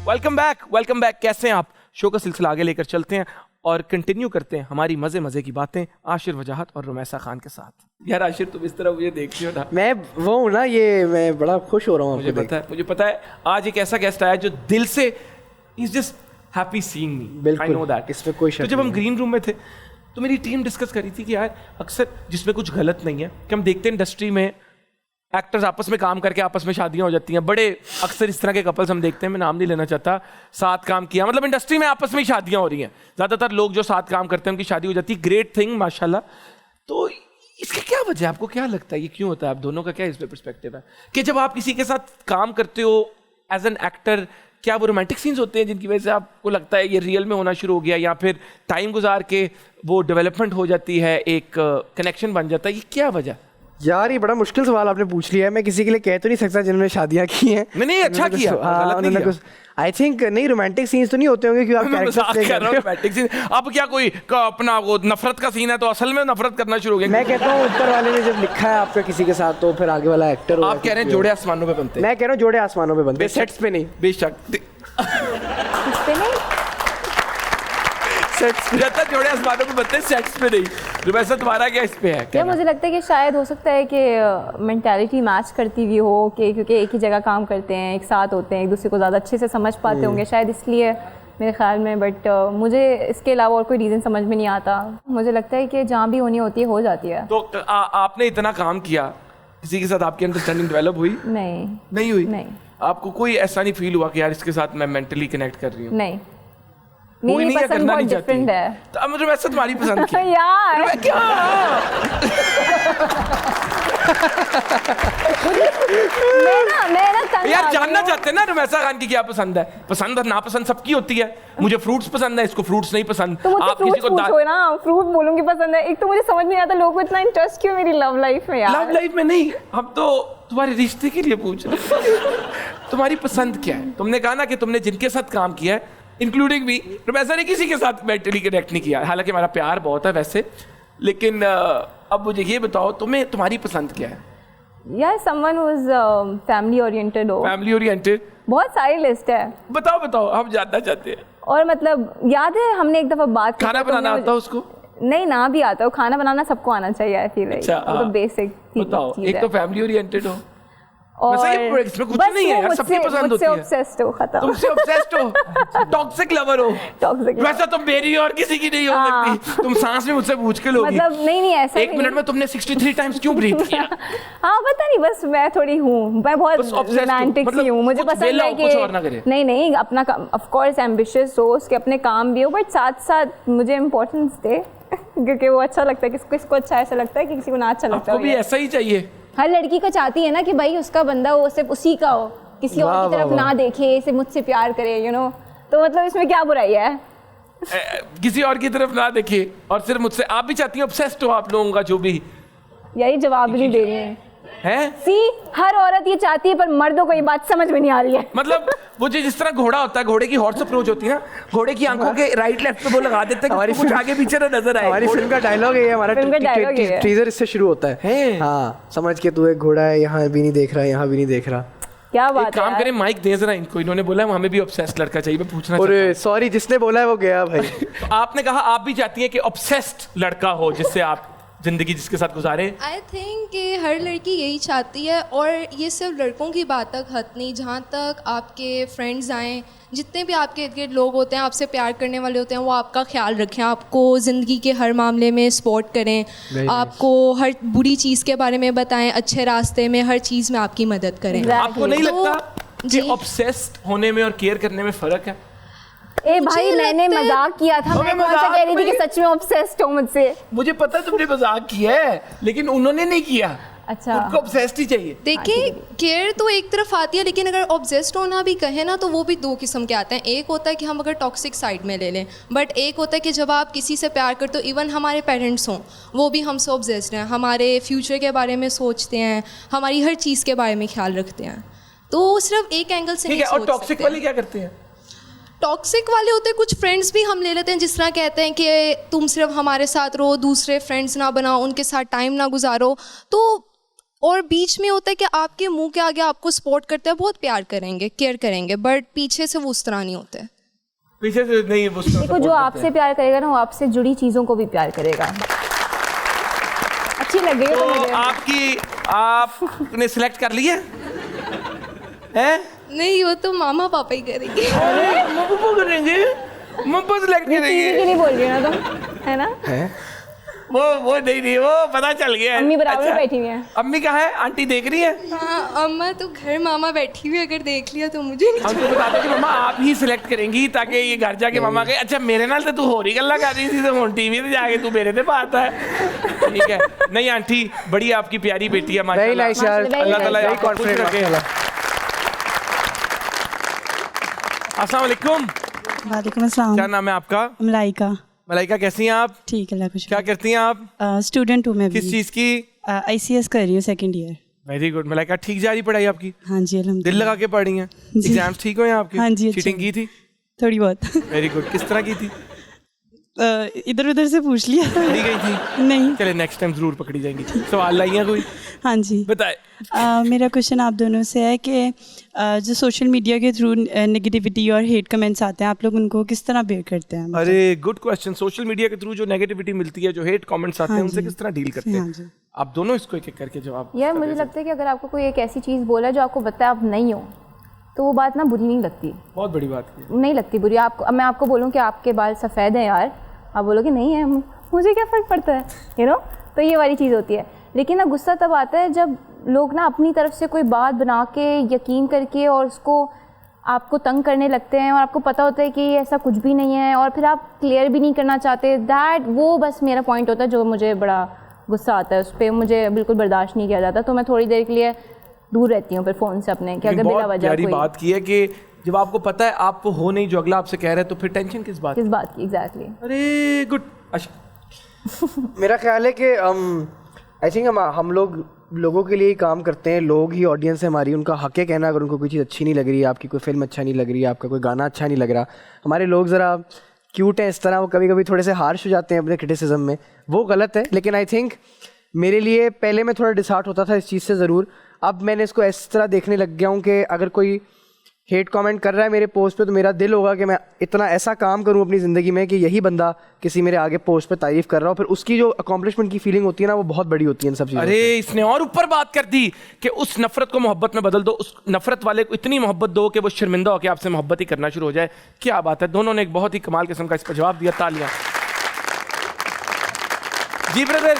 Welcome back. कैसे हैं आप? शो का सिलसिला आगे लेकर चलते हैं और कंटिन्यू करते हैं हमारी मजे मजे की बातें आशिर वजाहत और रुमैसा खान के साथ। यार आशिर, तुम इस तरह मुझे देखती हो ना, मैं वो हूँ ना, ये मैं बड़ा खुश हो रहा हूँ। मुझे पता है आज एक ऐसा गेस्ट आया जो दिल से इज जस्ट हैप्पी सीइंग मी। बिल्कुल, आई नो दैट, इसमें कोई शक तो जब हम नहीं है। ग्रीन रूम में थे तो मेरी टीम डिस्कस करी थी कि यार अक्सर जिसमें कुछ गलत नहीं है कि हम देखते हैं इंडस्ट्री में एक्टर्स आपस में काम करके आपस में शादियां हो जाती हैं। बड़े अक्सर इस तरह के कपल्स हम देखते हैं, मैं नाम नहीं लेना चाहता, साथ काम किया, मतलब इंडस्ट्री में आपस में ही शादियां हो रही हैं। ज़्यादातर लोग जो साथ काम करते हैं उनकी शादी हो जाती है। ग्रेट थिंग, माशाल्लाह। तो इसकी क्या वजह है? आपको क्या लगता है ये क्यों होता है? आप दोनों का क्या इस पे पर्सपेक्टिव है कि जब आप किसी के साथ काम करते हो एज एन एक्टर क्या वो रोमांटिक सीन्स होते हैं जिनकी वजह से आपको लगता है ये रियल में होना शुरू हो गया, या फिर टाइम गुजार के वो डेवलपमेंट हो जाती है, एक कनेक्शन बन जाता है, ये क्या वजह? यार ये बड़ा मुश्किल सवाल आपने पूछ लिया है। मैं किसी के लिए कह तो नहीं सकता जिन्होंने शादियां की हैं। नहीं अच्छा किया, गलत नहीं किया। आई थिंक नहीं रोमांटिक सीन्स तो नहीं होते होंगे क्योंकि आप कैरेक्टर्स प्ले कर रहे हो। रोमांटिक सीन अब क्या कोई अपना वो नफरत का सीन है तो असल में नफरत करना शुरू हो गया। मैं कहता हूँ ऊपर वाले ने जब लिखा है आपका किसी के साथ तो फिर आगे वाला एक्टर हो। आप कह रहे हैं जोड़े आसमानों पे बनते हैं, मैं कह रहा हूँ जोड़े आसमानों पे बनते हैं, सेट्स पे नहीं। बेशक इस पे नहीं, जब तक जोड़े आसमानों पे बनते हैं, सेट्स पे नहीं। तो वैसा तुम्हारा क्या इस पे है? क्या मुझे लगता है कि शायद हो सकता है कि मेंटालिटी मैच करती हुई हो, कि क्योंकि एक ही जगह काम करते हैं, एक साथ होते हैं, एक दूसरे को ज़्यादा अच्छे से समझ पाते होंगे शायद इसलिए मेरे ख्याल में। बट मुझे इसके अलावा और कोई रीज़न समझ में नहीं आता। मुझे लगता है कि जहाँ भी होनी होती है हो जाती है। तो आपने इतना काम किया, किसी के साथ आपकी अंडरस्टैंडिंग डेवलप हुई? नहीं हुई? नहीं। आपको कोई ऐसा नहीं फील हुआ कि यार इसके साथ मैं मेंटली कनेक्ट कर रही हूँ? नहीं, कोई मेरी नहीं, पसंद करना बहुत नहीं डिफरेंट चाहती है। तो अब मुझे वैसे तुम्हारी पसंद की यार क्या? मैं ना तंग यार आ जानना गई हूँ। चाहते हैं ना रमेशा खान की क्या पसंद है? पसंद और नापसंद सबकी होती है। मुझे फ्रूट्स पसंद है, इसको फ्रूट्स नहीं पसंद। तो मुझसे आप किसी फ्रूट को पूछो ना, फ्रूट बोलूंगी पसंद है। एक तो मुझे समझ नहीं आता लोगों को इतना इंटरेस्ट क्यों मेरी लव लाइफ में यार। लव लाइफ में नहीं, हम तो तुम्हारे रिश्ते के लिए पूछ रहे हैं। तुम्हारी पसंद क्या है? तुमने कहा ना कि तुमने जिनके साथ काम किया है इंक्लूडिंग भी, रमेशा ने किसी के साथ मेंटली कनेक्ट नहीं किया। हालांकि हमारा प्यार बहुत है वैसे, लेकिन अब मुझे ये बताओ तुम्हें तुम्हारी पसंद क्या है? यार someone who is family oriented हो। Family oriented? बहुत सारी लिस्ट है। बताओ हम जानना चाहते हैं। और मतलब याद है हमने एक दफा बात की, खाना तो तुमने बनाना मुझे- आता उसको? नहीं, ना भी आता हो, खाना बनाना सबको आना चाहिए। आई फील अच्छा, वो तो बेसिक बताओ। एक तो फैमिली ओरिएंटेड हो, और इसमें कुछ नहीं है यार, सबकी पसंद होती है। ऑब्सेस्ड हो, खत्म। तुमसे ऑब्सेस्ड हो, टॉक्सिक लवर हो। टॉक्सिक वैसा तुम मेरी और किसी की नहीं हो सकती। तुम सांस में मुझसे पूछ के लोगी। मतलब नहीं ऐसा एक मिनट में तुमने 63 टाइम्स क्यों ब्रीथ किया? हाँ पता नहीं, बस मैं थोड़ी हूँ, मैं बहुत बस obsessed हो, रोमांटिक मतलब सी हूँ। मुझे कुछ पसंद वेला है हो, कुछ और ना करे। कि नहीं अपना ऑफ कोर्स एम्बिशियस हो, उसके अपने काम भी हो, बट साथ साथ मुझे इम्पोर्टेंस दे क्योंकि वो अच्छा लगता है। किसको अच्छा ऐसा लगता है कि किसी को ना अच्छा लगता आपको है। भी ऐसा ही चाहिए। हर लड़की को चाहती है ना कि भाई उसका बंदा वो सिर्फ उसी का हो, किसी और की तरफ ना देखे, सिर्फ मुझसे प्यार करे, यू नो। तो मतलब इसमें क्या बुराई है? किसी और की तरफ ना देखे और सिर्फ मुझसे। आप भी चाहती हैं ऑब्सेस्ड हो आप लोगों का जो भी? यही जवाब भी नहीं दे रही है। हैं? हर औरत ये चाहती है, पर मर्दों को ये बात समझ में नहीं आ रही है। मतलब वो जिस तरह घोड़ा होता है, घोड़े की हॉर्स अप्रोच होती है ना, घोड़े की आंखों के राइट लेफ्ट पे वो लगा देते हैं कि कुछ आगे पीछे ना नजर आए। हमारी फिल्म का डायलॉग है, हमारा फिल्म का dialogue है। टीजर इससे शुरू होता है। हाँ, समझ के तू एक घोड़ा है, यहाँ भी नहीं देख रहा, यहाँ भी नहीं देख रहा। क्या एक बात है काम यार। करें, माइक दे जरा इनको। इन्होंने बोला हमें भी ऑब्सेस्ड लड़का चाहिए। मैं पूछना चाहता अरे सॉरी, जिसने बोला है वो गया भाई। हूं। आपने कहा आप भी चाहती हैं कि ऑब्सेस्ड लड़का हो जिससे आप जिंदगी जिसके साथ गुजारे। आई थिंक कि हर लड़की यही चाहती है, और ये सिर्फ लड़कों की बात तक हद नहीं। जहाँ तक आपके फ्रेंड्स आएँ, जितने भी आपके इर्द गिर्द लोग होते हैं, आपसे प्यार करने वाले होते हैं, वो आपका ख्याल रखें, आपको ज़िंदगी के हर मामले में सपोर्ट करें, आपको हर बुरी चीज़ के बारे में बताएं, अच्छे रास्ते में हर चीज़ में आपकी मदद करें। आपको नहीं तो- लगता कि जी। ऑब्सेस्ड होने में और केयर करने में फर्क है? ए भाई, मैंने मजाक किया था। मैं कौन सा कह रही थी कि सच में ऑब्सेस्ड हो मुझसे? मुझे पता है तुमने मजाक किया है, लेकिन उन्होंने नहीं किया। अच्छा, उनको ऑब्सेस्ड ही चाहिए। देखिए, केयर तो एक तरफ आती है, लेकिन अगर ऑब्सेस्ड होना भी कहें ना, तो वो भी दो किस्म के आते हैं। एक होता है कि हम अगर टॉक्सिक साइड में ले लें, बट एक होता है कि जब आप किसी से प्यार करते हो, इवन हमारे पेरेंट्स हों, वो भी हमसे ऑब्सेस्ड हैं, हमारे फ्यूचर के बारे में सोचते हैं, हमारी हर चीज़ के बारे में ख्याल रखते हैं। तो सिर्फ एक एंगल से ठीक नहीं है। और सोच टॉक्सिक सकते। वाले क्या करते हैं? टॉक्सिक वाले होते हैं, कुछ फ्रेंड्स भी हम ले लेते हैं, जिस तरह कहते हैं कि तुम सिर्फ हमारे साथ रहो, दूसरे फ्रेंड्स ना बनाओ, उनके साथ टाइम ना गुजारो। तो और बीच में होता है कि आपके मुंह के आगे आपको सपोर्ट करते हैं, बहुत प्यार करेंगे, केयर करेंगे, बट पीछे से वो उस तरह नहीं होते। पीछे से नहीं, वो देखो जो आपसे प्यार करेगा ना, वो आपसे जुड़ी चीज़ों को भी प्यार करेगा। अच्छी लग गई है तो तो मुझे। आपने सिलेक्ट कर लिया है? नहीं, वो तो मामा पापा ही करेंगे। अरे मम्मा करेंगे, मम्मा सिलेक्ट ये टीवी करेंगे। की नहीं बोल रही हो ना तुम, है ना? वो नहीं, वो पता चल गया है। अम्मी बराबर अच्छा, बैठी हुई हैं। अम्मी कहाँ है? आंटी देख रही है? हाँ, अम्मा तो घर, मामा बैठी हुई, अगर देख लिया तो मुझे नहीं। हम तो बता दें कि मम्मा आप ही सिलेक्ट करेंगी, ताकि ये घर जाके मम्मा कहे अच्छा मेरे नाल तो तू हो रही गल्ला कर रही थी, तो हुण टीवी ते जाके तू मेरे ते पाता है। ठीक है। नहीं आंटी, बड़ी आपकी प्यारी बेटी है वेरी नाइस यार, माशाल्लाह, अल्लाह ताला वेरी आपको खुश कॉन्फिडेंट रखे। माशाल्लाह। अस्सलाम वालेकुम। वालेकुम अस्सलाम। क्या नाम है आपका? मलाइका। मलाइका, कैसी हैं आप? ठीक है, अल्लाह खुश। क्या करती हैं आप? स्टूडेंट हूँ मैं भी। किस चीज़ की? ICS कर रही हूँ, second year. Very good. Malaika, ठीक जा रही पढ़ाई आपकी? हाँ जी, दिल अल्हम्दुलिल्लाह। लगा के पढ़ रही हैं? एग्जाम्स ठीक हुए हैं आपके? हाँ जी, अच्छे चीटिंग की थी? थोड़ी बहुत। Very good. किस तरह की थी? इधर उधर से पूछ लिया। पकड़ी गई थी? नहीं। चले नेक्स्ट टाइम जरूर पकड़ी जाएंगी। सवाल लाइए कोई? हाँ जी। बताए। मेरा क्वेश्चन आप दोनों से है कि जो सोशल मीडिया के थ्रू नेगेटिविटी और हेट कमेंट्स आते हैं, आप लोग उनको किस तरह बेयर करते हैं? अरे गुड क्वेश्चन। सोशल मीडिया के थ्रू जो नेगेटिविटी मिलती है, जो हेट कमेंट्स आते हैं, हाँ उनसे जी। किस तरह डील करते हाँ हैं? जी। आप दोनों इसको एक एक करके जवाब। यार मुझे लगता है कि अगर आपको कोई एक ऐसी चीज़ बोला है जो आपको पता है आप नहीं हो, तो वो बात ना बुरी नहीं लगती। बहुत बड़ी बात की। नहीं लगती बुरी। आपको, अब मैं आपको बोलूँ कि आपके बाल सफ़ेद हैं यार, आप बोलोगे नहीं है, मुझे क्या फ़र्क पड़ता है, यू नो। तो ये वाली चीज़ होती है। लेकिन ना गुस्सा तब आता है जब लोग ना अपनी तरफ से कोई बात बना के, यकीन करके, और उसको आपको तंग करने लगते हैं, और आपको पता होता है कि ऐसा कुछ भी नहीं है, और फिर आप क्लियर भी नहीं करना चाहते। वो बस मेरा पॉइंट होता है जो मुझे बड़ा गुस्सा आता है, उस पर मुझे बिल्कुल बर्दाश्त नहीं किया जाता। तो मैं थोड़ी देर के लिए दूर रहती हूँ फिर फ़ोन से अपने, कि अगर बिला वजह प्यारी कोई बात की है कि जब आपको पता है आप वो हो नहीं जो अगला आपसे कह रहा है, तो फिर टेंशन किस बात? किस बात की एग्जैक्टली। अरे गुड। मेरा ख्याल है कि आई थिंक हम लोगों के लिए ही काम करते हैं। लोग ही ऑडियंस है हमारी, उनका हक है कहना अगर उनको कोई चीज़ अच्छी नहीं लग रही है, आपकी कोई फिल्म अच्छा नहीं लग रही है, आपका कोई गाना अच्छा नहीं लग रहा। हमारे लोग ज़रा क्यूट हैं इस तरह, वो कभी कभी थोड़े से हार्श हो जाते हैं अपने क्रिटिसिज्म में, वो गलत है। लेकिन आई थिंक मेरे लिए पहले मैं थोड़ा डिसहार्ट होता था इस चीज़ से ज़रूर। अब मैंने इसको इस तरह देखने लग गया हूँ कि अगर कोई हेट कमेंट कर रहा है मेरे पोस्ट पे, तो मेरा दिल होगा कि मैं इतना ऐसा काम करूं अपनी ज़िंदगी में कि यही बंदा किसी मेरे आगे पोस्ट पे तारीफ़ कर रहा हो, फिर उसकी जो अकॉम्प्लिशमेंट की फीलिंग होती है ना, वो बहुत बड़ी होती है इन सब चीज़ों से। अरे इसने और ऊपर बात कर दी कि उस नफरत को मोहब्बत में बदल दो, उस नफरत वाले को इतनी मोहब्बत दो कि वो शर्मिंदा होकर आपसे मोहब्बत ही करना शुरू हो जाए। क्या बात है, दोनों ने एक बहुत ही कमाल किस्म का इस पर जवाब दिया। तालियां। जी ब्रदर,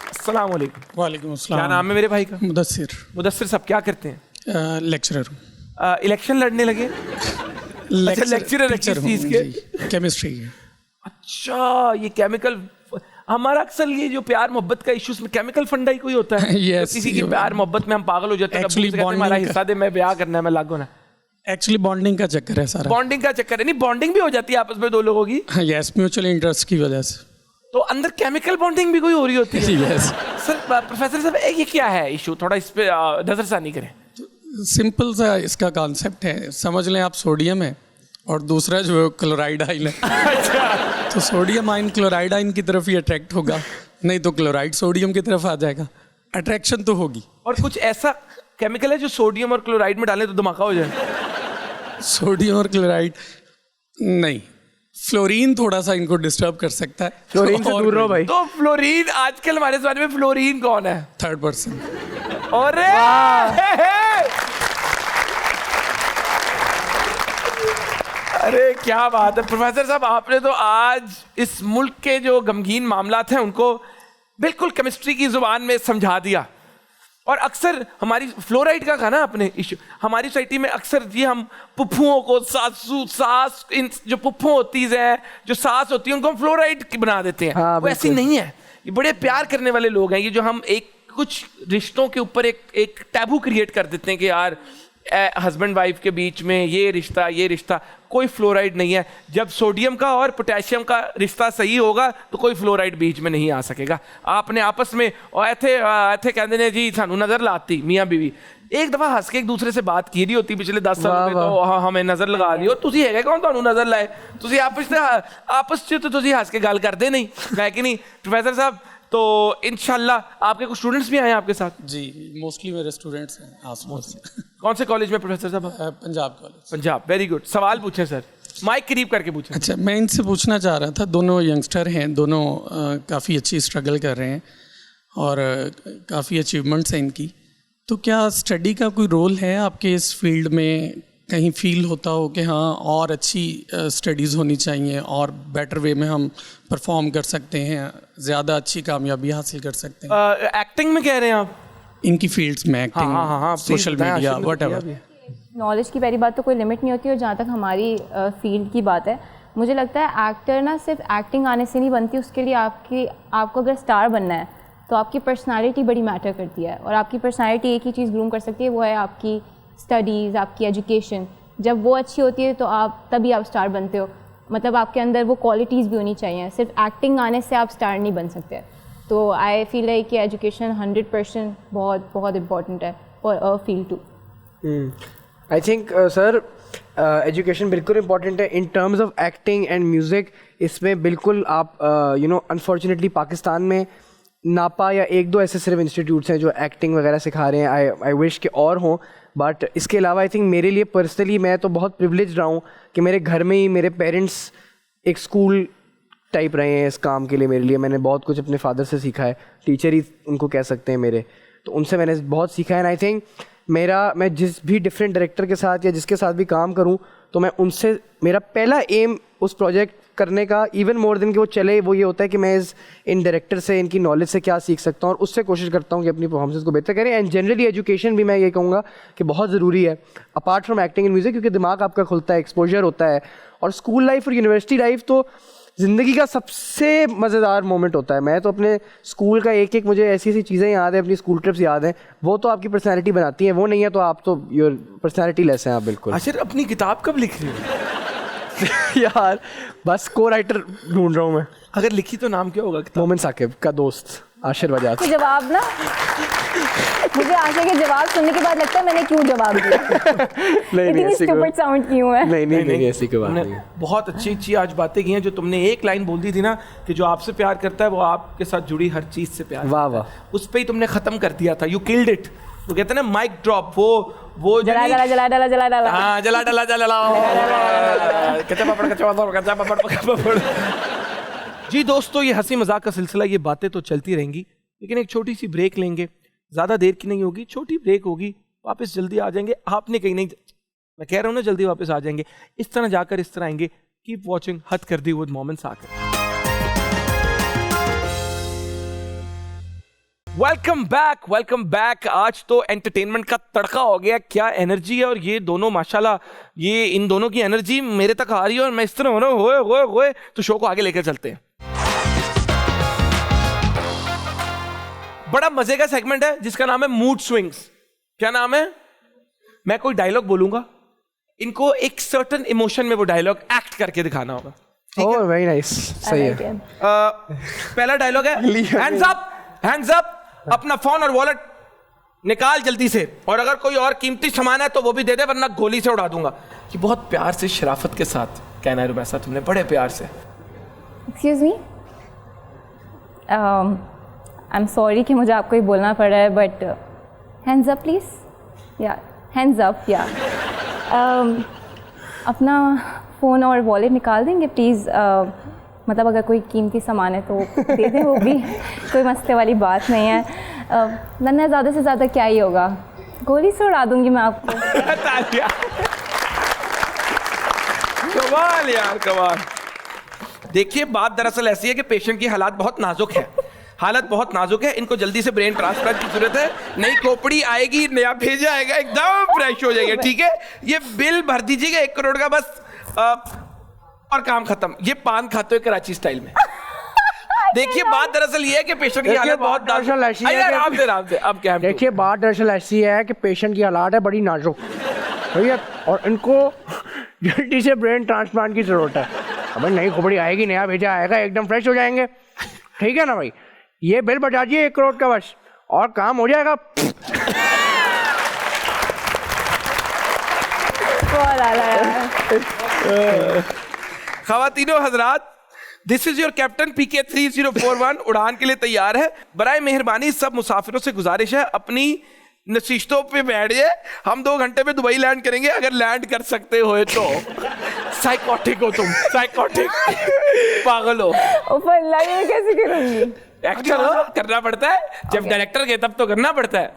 अस्सलाम वालेकुम। वालेकुम अस्सलाम। क्या नाम है मेरे भाई का? मुदस्सिर। मुदस्सिर साहब क्या करते हैं? लेक्चरर हूँ। इलेक्शन लड़ने लगे? अच्छा, लेक्चरर किस चीज़ के? केमिस्ट्री के। अच्छा, ये केमिकल, हमारा अक्सर ये जो प्यार मोहब्बत का इश्यूज में केमिकल फंडा ही कोई होता है। Yes, तो किसी की प्यार मोहब्बत में हम पागल हो जाते हैं, Actually, कहते हैं हमारा bonding हिस्सा दे, मैं ब्याह करना है, मैं लागू ना। एक्चुअली बॉन्डिंग का चक्कर है सारा। बॉन्डिंग का चक्कर है। नहीं, बॉन्डिंग भी हो जाती है आपस में दो लोगों की, यस, म्यूचुअल इंटरेस्ट की वजह से। तो अंदर केमिकल बॉन्डिंग भी कोई हो रही होती है। यस। सर प्रोफेसर साहब, ये क्या है इशू? थोड़ा इस पे नजरसानी करें। सिंपल सा इसका कॉन्सेप्ट है, समझ लें आप सोडियम है और दूसरा जो है क्लोराइड आइन है। तो सोडियम आइन क्लोराइड आइन की तरफ ही अट्रैक्ट होगा, नहीं तो क्लोराइड सोडियम की तरफ आ जाएगा। अट्रैक्शन तो होगी। और कुछ ऐसा केमिकल है जो सोडियम और क्लोराइड में डालें तो धमाका हो जाए? सोडियम और क्लोराइड नहीं, फ्लोरीन थोड़ा सा इनको डिस्टर्ब कर सकता है। फ्लोरीन से दूर रहो भाई। तो फ्लोरीन, आजकल हमारे ज़माने में फ्लोरीन कौन है? Third person. अरे अरे क्या बात है प्रोफेसर साहब, आपने तो आज इस मुल्क के जो गमगीन मामलात हैं उनको बिल्कुल केमिस्ट्री की जुबान में समझा दिया। और अक्सर हमारी फ्लोराइड का कहा ना आपने इशू, हमारी सोसाइटी में अक्सर जी हम पुप्पुओं को सास इन जो पुप्पू होती है, जो सास होती है, उनको हम फ्लोराइड बना देते हैं। हाँ, वो ऐसी नहीं है। ये बड़े प्यार करने वाले लोग हैं। ये जो हम एक कुछ रिश्तों के ऊपर एक टैबू क्रिएट कर देते हैं कि यार हस्बैंड वाइफ के बीच में ये रिश्ता, कोई फ्लोराइड नहीं है। जब सोडियम का और पोटेशियम का रिश्ता सही होगा तो कोई फ्लोराइड बीच में नहीं आ सकेगा। आपने आपस में और ऐथे कहते हैं जी सानू नज़र लाती मियाँ बीवी, एक दफ़ा हंस के एक दूसरे से बात की होती पिछले 10 साल में, तो हमें नज़र लगा दी। और तुसी है कौन तुहानू नज़र लाए? तुसी आपस च तो तुसी हंस के गल करते नहीं है कि नहीं प्रोफेसर साहब? तो इंशाल्लाह आपके कुछ स्टूडेंट्स भी आए हैं आपके साथ? जी, मोस्टली मेरे स्टूडेंट्स हैं आसपास। कौन से कॉलेज में प्रोफेसर साहब? Punjab college. Punjab, very good. सवाल पूछें सर, माइक करीब करके पूछें। अच्छा, मैं इनसे पूछना चाह रहा था, दोनों यंगस्टर हैं, दोनों काफ़ी अच्छी स्ट्रगल कर रहे हैं और काफ़ी अचीवमेंट्स हैं इनकी। तो क्या स्टडी का कोई रोल है आपके इस फील्ड में? कहीं फील होता हो कि हाँ और अच्छी स्टडीज़ होनी चाहिए और बेटर वे में हम परफॉर्म कर सकते हैं, ज़्यादा अच्छी कामयाबी हासिल कर सकते हैं? एक्टिंग में कह रहे हैं आप? इनकी फील्ड्स में एक्टिंग, हाँ, सोशल मीडिया, व्हाटएवर। नॉलेज की पहली बात तो कोई लिमिट नहीं होती। और जहाँ तक हमारी फील्ड की बात है, मुझे लगता है एक्टर ना सिर्फ एक्टिंग आने से नहीं बनती। उसके लिए आपको अगर स्टार बनना है तो आपकी पर्सनालिटी बड़ी मैटर करती है। और आपकी पर्सनालिटी एक ही चीज़ ग्रूम कर सकती है, वो है आपकी स्टडीज़, आपकी एजुकेशन। जब वो अच्छी होती है तो आप तभी आप स्टार बनते हो, मतलब आपके अंदर वो क्वालिटीज़ भी होनी चाहिए, सिर्फ एक्टिंग आने से आप स्टार नहीं बन सकते। तो आई फील लाइक कि एजुकेशन 100% बहुत बहुत इम्पॉर्टेंट है for a field too. I think sir education बिल्कुल इम्पॉर्टेंट है in terms of acting and music. इसमें बिल्कुल आप अनफॉर्चुनेटली पाकिस्तान में नापा या एक दो ऐसे सिर्फ इंस्टीट्यूट्स हैं जो एक्टिंग वगैरह सिखा रहे हैं। आई विश के और हों, बट इसके अलावा आई थिंक मेरे लिए पर्सनली मैं तो बहुत प्रिविलेज रहा हूँ कि मेरे घर में ही मेरे पेरेंट्स एक स्कूल टाइप रहे हैं इस काम के लिए मेरे लिए। मैंने बहुत कुछ अपने फादर से सीखा है, टीचर ही उनको कह सकते हैं मेरे, तो उनसे मैंने बहुत सीखा है। एंड आई थिंक मैं जिस भी डिफरेंट डायरेक्टर के साथ या जिसके साथ भी काम करूँ तो मैं उनसे, मेरा पहला एम उस प्रोजेक्ट करने का इवन मोर देन कि वो चले, वो ये होता है कि मैं इन डायरेक्टर से, इनकी नॉलेज से क्या सीख सकता हूँ और उससे कोशिश करता हूँ कि अपनी परफॉर्मेंस को बेहतर करें। एंड जनरली एजुकेशन भी मैं ये कहूँगा कि बहुत ज़रूरी है apart from acting and music, क्योंकि दिमाग आपका खुलता है, एक्सपोजर होता है। और स्कूल लाइफ और यूनिवर्सिटी लाइफ तो ज़िंदगी का सबसे मज़ेदार मोमेंट होता है। मैं तो अपने स्कूल का एक मुझे ऐसी ऐसी चीज़ें याद है, अपनी स्कूल ट्रिप्स याद हैं, वो तो आपकी पर्सनैलिटी बनाती हैं, वो नहीं है तो आप तो योर पर्सनैलिटी लेस हैं आप बिल्कुल। आशिर अपनी किताब कब लिख रही हो? यार बस को राइटर ढूंढ रहा हूँ मैं। अगर लिखी तो नाम क्या होगा किताब? मोमिन साकिब का दोस्त आशिर वजात। जवाब ना मुझे आशा के जवाब सुनने के बाद लगता है मैंने क्यों जवाब दिया। नहीं इतनी स्टूपिड साउंड की हूँ मैं। नहीं ऐसी कोई बात नहीं। बहुत अच्छी अच्छी आज बातें की हैं। जो तुमने एक लाइन बोल दी थी ना कि जो आपसे प्यार करता है वो आपके साथ जुड़ी हर चीज से प्यार वाह करता है, उस पे ही तुमने खत्म कर दिया था। You killed it. वो कहते हैं ना माइक ड्रॉप, वो जला नहीं- जला जला जला जला जला हाँ जला डला जला कच्चा पापड़ कच्चा पापड़ कच्चा पापड़ पका पापड़। जी दोस्तों, ये हंसी मजाक का सिलसिला, ये बातें तो चलती रहेंगी, लेकिन एक छोटी सी ब्रेक लेंगे। ज़्यादा देर की नहीं होगी, छोटी ब्रेक होगी, वापस जल्दी आ जाएंगे। आपने कहीं नहीं, मैं कह रहा हूँ ना जल्दी वापस आ जाएंगे। इस तरह जाकर इस तरह आएंगे। कीप वॉचिंग हद कर दी विद मोमेंट्स आकर। Welcome back. आज तो एंटरटेनमेंट का तड़का हो गया, क्या एनर्जी है। और ये दोनों माशाल्लाह, ये इन दोनों की एनर्जी मेरे तक आ रही है और मैं इस तरह हो रहा हूँ होए। तो शो को आगे लेकर चलते हैं। बड़ा मजे का सेगमेंट है जिसका नाम है मूड स्विंग्स। क्या नाम है? मैं कोई डायलॉग बोलूंगा, इनको एक सर्टेन इमोशन में वो डायलॉग एक्ट करके दिखाना होगा। ओह वेरी नाइस, सही है। पहला डायलॉग है हैंड्स अप, अपना फोन और वॉलेट निकाल जल्दी से, और अगर कोई और कीमती सामान है तो वो भी दे दे वरना गोली से उड़ा दूंगा। ये बहुत प्यार से, शराफत के साथ कहना है रुमैसा तुमने, बड़े प्यार से। Excuse me, I am sorry कि मुझे आपको ही बोलना पड़ रहा है, बट हैंड्स अप प्लीज़। या हैंड्स अप, या अपना फ़ोन और वॉलेट निकाल देंगे प्लीज़। मतलब अगर कोई कीमती सामान है तो दे दें, वो भी कोई मसले वाली बात नहीं है। वरना ज़्यादा से ज़्यादा क्या ही होगा, गोली से उड़ा दूंगी मैं आपको। कमाल यार, कमाल। देखिए बात दरअसल ऐसी है कि पेशेंट की हालत बहुत नाजुक है, इनको जल्दी से ब्रेन ट्रांसप्लांट की जरूरत है। नई खोपड़ी आएगी, नया भेजा आएगा, एकदम फ्रेश हो जाएगा। ठीक है, ये बिल भर दीजिएगा 1 करोड़ का बस, और काम खत्म। ये पान खाते हुए कराची स्टाइल में। देखिए बात दरअसल ये है कि पेशेंट की हालत बहुत दरअसल ऐसी है नाजुक। अब क्या है? देखिए बात दरअसल ऐसी है कि पेशेंट की हालात है बड़ी नाजुक, ठीक है, और इनको जल्दी से ब्रेन ट्रांसप्लांट की जरूरत है। अब नई खोपड़ी आएगी, नया भेजा आएगा, एकदम फ्रेश हो जाएंगे। ठीक है ना भाई, ये बिल बचा दीजिए 1 करोड़ का बस, और काम हो जाएगा। ख़वातीनो हज़रात, this is your captain PK 3041 उड़ान के लिए तैयार है। बराए मेहरबानी सब मुसाफिरों से गुजारिश है अपनी नशिस्तों पे बैठ जाए। हम 2 घंटे में दुबई लैंड करेंगे, अगर लैंड कर सकते हो तो। साइकोटिक हो तुम, साइकोटिक, पागल हो। ये कैसे करूंगी? एक्टर हो, करना पड़ता है। जब डायरेक्टर गए तब तो करना पड़ता है।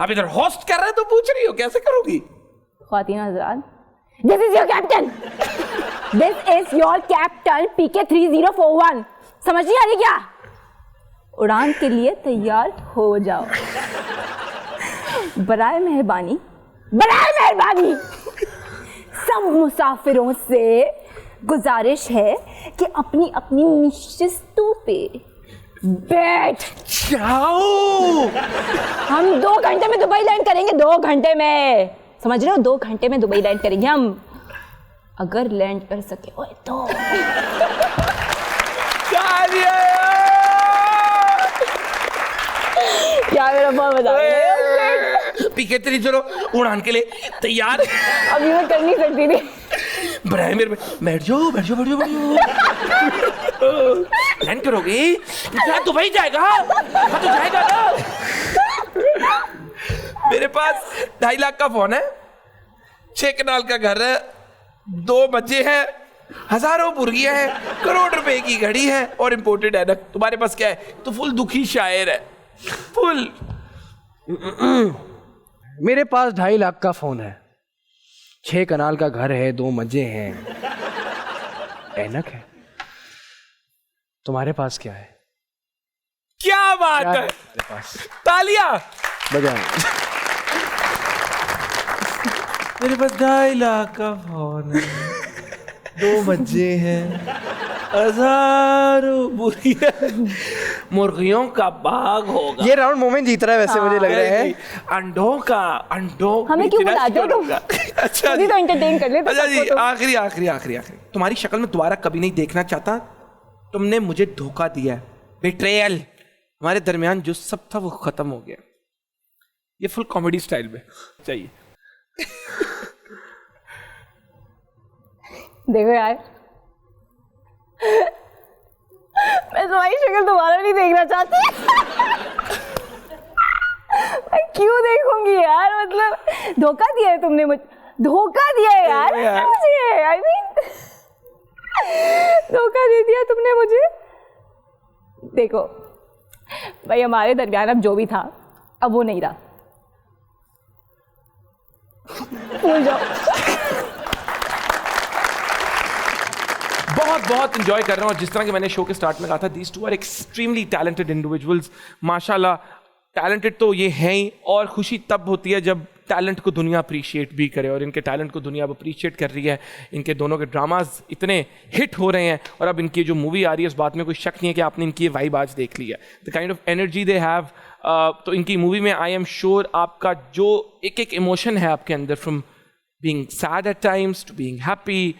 आप इधर होस्ट कर रहे हो तो पूछ रही हो कैसे करोगी? ख्वातीन हज़रात, this is your captain, this is your captain PK 3041। समझ नहीं आ रही क्या? उड़ान के लिए तैयार हो जाओ। बराए मेहरबानी सब मुसाफिरों से गुजारिश है कि अपनी अपनी निश्चितों पे बैठ जाओ। हम 2 घंटे में दुबई लैंड करेंगे, 2 घंटे में, समझ रहे हो, 2 घंटे में दुबई लैंड करेंगे हम, अगर लैंड कर सके ओए तो। क्या मेरा बहुत मजा आया। पीके तेरी चलो उड़ान के लिए तैयार। अभी मैं कर नहीं सकती थी। बराए मेरे बैठ जाओ बैठ जाओ बैठ जाओ बैठ जाओ। लैंड करोगे तो भाई जाएगा, हाँ तो जाएगा ना। मेरे पास 2.5 लाख का फोन है, 6 कनाल का घर है, 2 बच्चे हैं, हजारों मुर्गियां हैं, करोड़ रुपए की घड़ी है और इम्पोर्टेड है ना। तुम्हारे पास क्या है? तो फुल दुखी शायर है, फुल। मेरे पास 2.5 लाख का फोन है, 6 कनाल का घर है, 2 मजे हैं, ऐनक है। तुम्हारे पास क्या है? क्या बात क्या है, है तुम्हारे पास? तालियां बजाओ। मेरे पास 2.5 लाख का फोन है, 2 बच्चे हैं, हजारों मुर्गियों का बाग होगा। ये राउंड मोमेंट जीत रहा है वैसे, मुझे लग रहा है। अंडों हमें क्यों बिजनेस बुलाते हो तुम? अच्छा खुद ही तो entertain कर लेते अच्छा जी, सबको तो। आखिरी आखिरी आखिरी आखिरी, तुम्हारी शक्ल में दोबारा कभी नहीं देखना चाहता। तुमने मुझे धोखा दिया है, बेट्रेयल। हमारे दरमियान जो सब था वो खत्म हो गया। ये फुल कॉमेडी स्टाइल में चाहिए। देखो यार, मैं तुम्हारी शक्ल दोबारा नहीं देखना चाहती। मैं क्यों देखूंगी यार, मतलब धोखा दिया है तुमने मुझे, धोखा दिया है यार मुझे, आई मीन धोखा दे दिया तुमने मुझे। देखो भाई, हमारे दरमियान अब जो भी था अब वो नहीं रहा, भूल जाओ। बहुत बहुत इंजॉय कर रहा हूँ। जिस तरह कि मैंने शो के स्टार्ट में कहा था, these two are extremely talented individuals. माशाल्लाह, टैलेंटेड तो ये हैं ही, और खुशी तब होती है जब टैलेंट को दुनिया अप्रिशिएट भी करे, और इनके टैलेंट को दुनिया अब अप्रिशिएट कर रही है। इनके दोनों के ड्रामाज इतने हिट हो रहे हैं, और अब इनकी जो मूवी आ रही है उस बात में कोई शक नहीं है कि आपने इनकी ये वाइब आज देख ली है, the kind of energy they have. तो इनकी मूवी में आई एम श्योर आपका जो एक एक इमोशन है आपके अंदर, from being sad at times to being happy,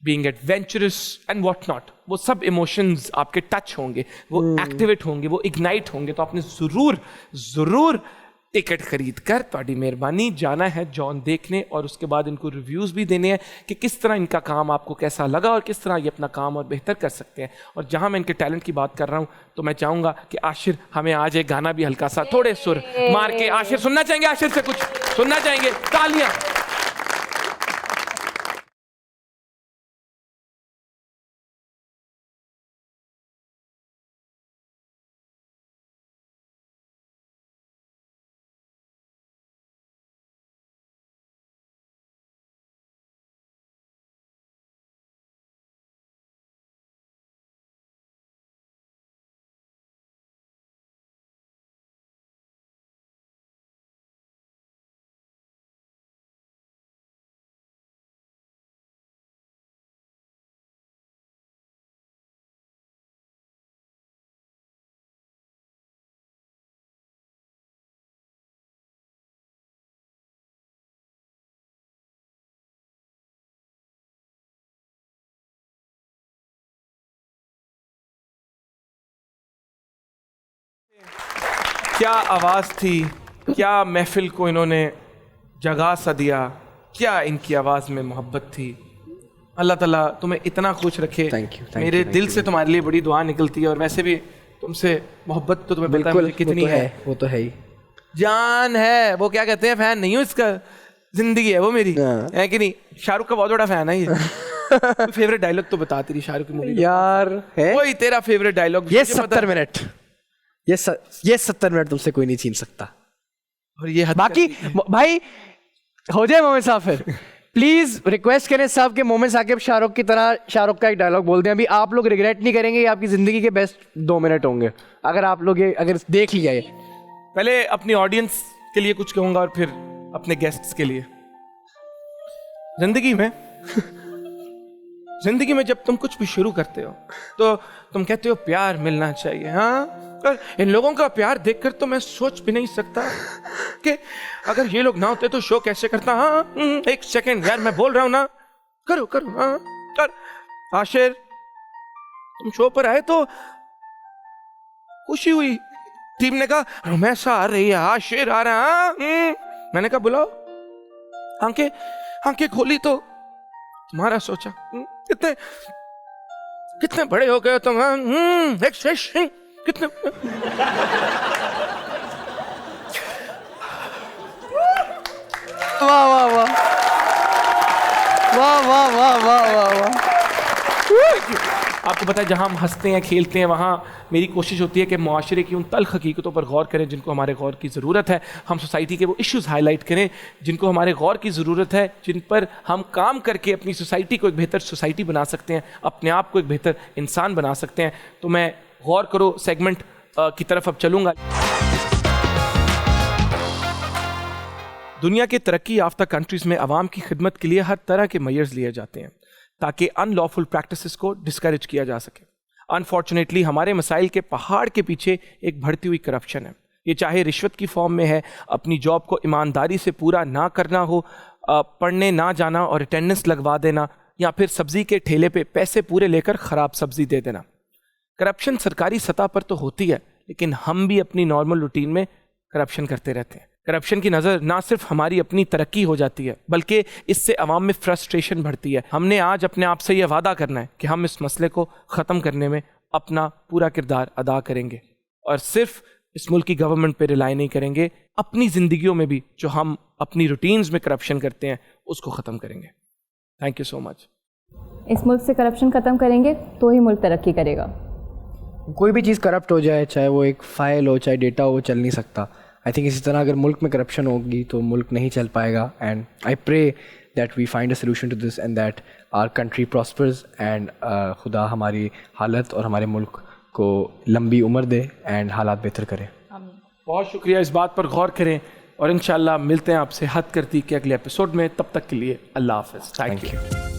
being adventurous and what not, वो सब इमोशंस आपके टच होंगे, वो एक्टिवेट होंगे, वो इग्नाइट होंगे। तो आपने ज़रूर ज़रूर टिकट खरीद कर, ਤੁਹਾਡੀ मेहरबानी, जाना है जॉन देखने, और उसके बाद इनको रिव्यूज़ भी देने हैं कि किस तरह इनका काम आपको कैसा लगा और किस तरह ये अपना काम और बेहतर कर सकते हैं। और जहाँ मैं इनके टैलेंट की बात कर रहा हूँ, तो मैं चाहूँगा कि आशिर हमें आज एक गाना भी हल्का सा थोड़े सुर मार के, आशिर सुनना चाहेंगे, आशिर से कुछ सुनना चाहेंगे? तालियां। क्या आवाज़ थी, क्या महफिल को इन्होंने जगा सा दिया, क्या इनकी आवाज़ में मोहब्बत थी। अल्लाह ताला तुम्हें इतना खुश रखे। Thank you, मेरे दिल से तुम्हारे लिए बड़ी दुआ निकलती है, और वैसे भी तुमसे मोहब्बत तो तुम्हें पता है मुझे कितनी है। वो तो है ही, जान है, वो क्या कहते हैं, फैन नहीं हूँ इसका, जिंदगी है वो मेरी, है कि नहीं? शाहरुख का बहुत बड़ा फैन है ये। फेवरेट डायलॉग तो बता तेरी शाहरुख की मूवी यार है। वही तेरा फेवरेट डायलॉग। ये 70 मिनट, ये 70 मिनट तुमसे कोई नहीं छीन सकता। और ये हद बाकी भाई हो जाए मोमेंट्स साहब, फिर प्लीज रिक्वेस्ट करें साहब के मोमेंट्स आके शाहरुख की तरह शाहरुख का एक डायलॉग बोल दें। अभी आप लोग रिग्रेट नहीं करेंगे, ये आपकी जिंदगी के बेस्ट 2 मिनट होंगे अगर आप लोग ये अगर देख लिया ये। पहले अपनी ऑडियंस के लिए कुछ कहूंगा और फिर अपने गेस्ट्स के लिए। जिंदगी में जिंदगी में जब तुम कुछ भी शुरू करते हो तो तुम कहते हो प्यार मिलना चाहिए, हाँ, पर इन लोगों का प्यार देखकर तो मैं सोच भी नहीं सकता कि अगर ये लोग ना होते तो शो कैसे करता। हाँ, एक सेकंड यार, मैं बोल रहा हूँ ना, करो करो, हाँ कर। आशिर, तुम शो पर आए तो खुशी हुई, टीम ने कहा रमेशा आ रही है, आशिर आ रहा है, हाँ? मैंने कहा बुलाओ, आंखें खोली तो तुम्हारा सोचा, कितने कितने बड़े हो गए तुम, एक्सप्रेशन कितने वाह वाह वाह वाह वाह वाह वाह वाह वाह। आपको पता है जहाँ हम हंसते हैं खेलते हैं वहाँ मेरी कोशिश होती है कि मुआशरे की उन तल्ख हकीकतों पर गौर करें जिनको हमारे गौर की ज़रूरत है। हम सोसाइटी के वो इश्यूज़ हाईलाइट करें जिनको हमारे गौर की ज़रूरत है, जिन पर हम काम करके अपनी सोसाइटी को एक बेहतर सोसाइटी बना सकते हैं, अपने आप को एक बेहतर इंसान बना सकते हैं। तो मैं गौर करो सेगमेंट की तरफ अब चलूँगा। दुनिया के तरक्की याफ्ता कंट्रीज़ में आवाम की खिदमत के लिए हर तरह के मेजर्स लिए जाते हैं ताकि अनलॉफुल प्रैक्टिसेस को डिस्करेज किया जा सके। अनफॉर्चुनेटली हमारे मसाइल के पहाड़ के पीछे एक बढ़ती हुई करप्शन है। ये चाहे रिश्वत की फॉर्म में है, अपनी जॉब को ईमानदारी से पूरा ना करना हो, पढ़ने ना जाना और अटेंडेंस लगवा देना, या फिर सब्जी के ठेले पे पैसे पूरे लेकर ख़राब सब्जी दे देना। करप्शन सरकारी सतह पर तो होती है, लेकिन हम भी अपनी नॉर्मल रूटीन में करप्शन करते रहते हैं। करप्शन की नज़र ना सिर्फ हमारी अपनी तरक्की हो जाती है बल्कि इससे अवाम में फ्रस्ट्रेशन बढ़ती है। हमने आज अपने आप से यह वादा करना है कि हम इस मसले को ख़त्म करने में अपना पूरा किरदार अदा करेंगे और सिर्फ इस मुल्क की गवर्नमेंट पे रिलाई नहीं करेंगे, अपनी ज़िंदगियों में भी जो हम अपनी रूटीन्स में करप्शन करते हैं उसको ख़त्म करेंगे। Thank you so much. इस मुल्क से करप्शन ख़त्म करेंगे तो ही मुल्क तरक्की करेगा। कोई भी चीज़ करप्ट हो जाए, चाहे वो एक फाइल हो चाहे डेटा हो, वो चल नहीं सकता। आई थिंक इसी तरह अगर मुल्क में करप्शन होगी तो मुल्क नहीं चल पाएगा। And I pray that we find a solution to this and that our country prospers and खुदा हमारी हालत और हमारे मुल्क को लंबी उम्र दे एंड हालात बेहतर करे। बहुत शुक्रिया, इस बात पर गौर करें और इंशाल्लाह मिलते हैं आपसे हद करती के अगले एपिसोड में। तब तक के लिए अल्लाह हाफ़िज़। Thank you.